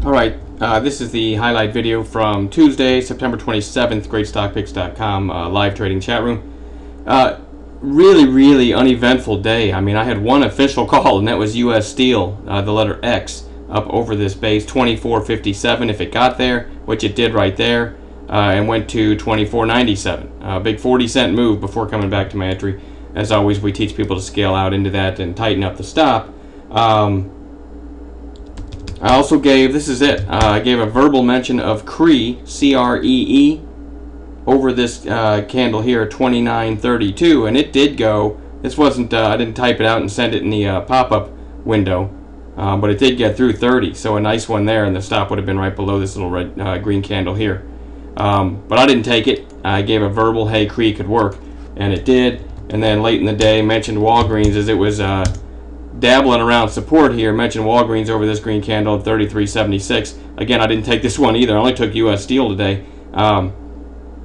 Alright, this is the highlight video from Tuesday, September 27th, GreatStockPicks.com live trading chat room. Really uneventful day. I mean, I had one official call, and that was US Steel, the letter X, up over this base, 24.57 if it got there, which it did right there, and went to 24.97. A big 40-cent move before coming back to my entry. As always, we teach people to scale out into that and tighten up the stop. I also gave, this is it, I gave a verbal mention of CREE, C-R-E-E, over this candle here, 29.32, and it did go. This wasn't, I didn't type it out and send it in the pop-up window, but it did get through 30, so a nice one there, and the stop would have been right below this little red green candle here. But I didn't take it. I gave a verbal, hey, CREE could work, and it did. And then late in the day, mentioned Walgreens as it was dabbling around support here. Mentioned Walgreens over this green candle at 33.76. Again, I didn't take this one either. I only took US Steel today, and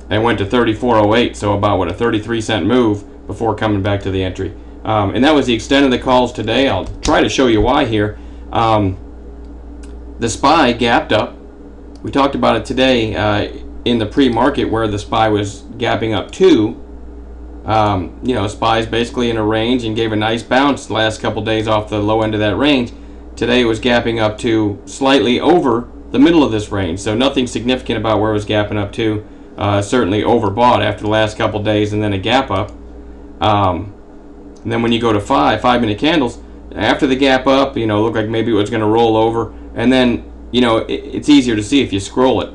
went to 34.08. So about what, a 33-cent move before coming back to the entry. And that was the extent of the calls today. I'll try to show you why here. The SPY gapped up. We talked about it today in the pre-market where the SPY was gapping up to. You know, SPY's basically in a range and gave a nice bounce the last couple days off the low end of that range. Today it was gapping up to slightly over the middle of this range, so nothing significant about where it was gapping up to. Certainly overbought after the last couple days and then a gap up. And then when you go to 5-minute candles, after the gap up, you know, looked like maybe it was going to roll over, and then, you know, it's easier to see if you scroll it.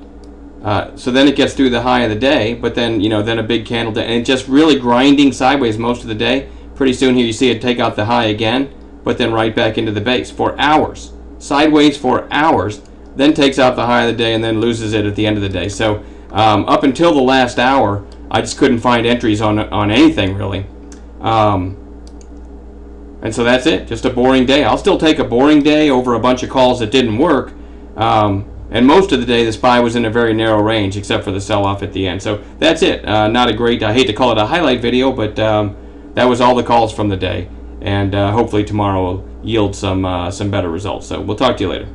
So then it gets through the high of the day, but then, you know, then a big candle, and it's just really grinding sideways most of the day. Pretty soon here you see it take out the high again, but then right back into the base for hours, sideways for hours, then takes out the high of the day and then loses it at the end of the day. So up until the last hour, I just couldn't find entries on anything really. And so that's it, just a boring day. I'll still take a boring day over a bunch of calls that didn't work. And most of the day, the SPY was in a very narrow range, except for the sell-off at the end. So that's it. Not a great, I hate to call it a highlight video, but that was all the calls from the day. And hopefully tomorrow will yield some better results. So we'll talk to you later.